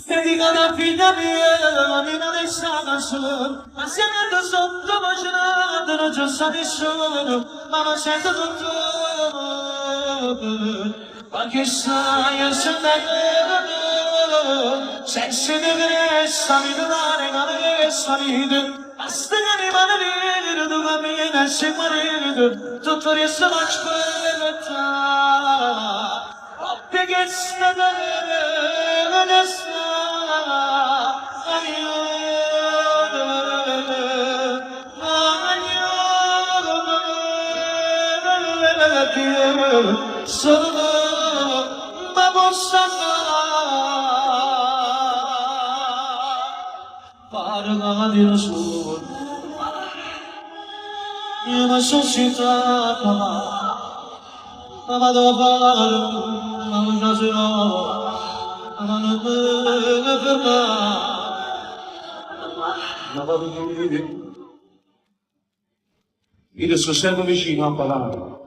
Dedicata figlia mia, mi non è stata sola, ma siamo sotto macinato, non c'è stato nessuno, ma non sento tutto. Ma che sai, io sono andato, senza di resta, mi domani, ma non resta vita. Basta che mi mani vedi, tu mi vieni se guarito, tutto resta ma spaventa. Oh, perché sta bene, non sta. Solo ma possa fare di nessuno io non sono citata ma vado a fare ma non caserò ma non mi fermare ma vado a dire io sto sempre vicino a parlare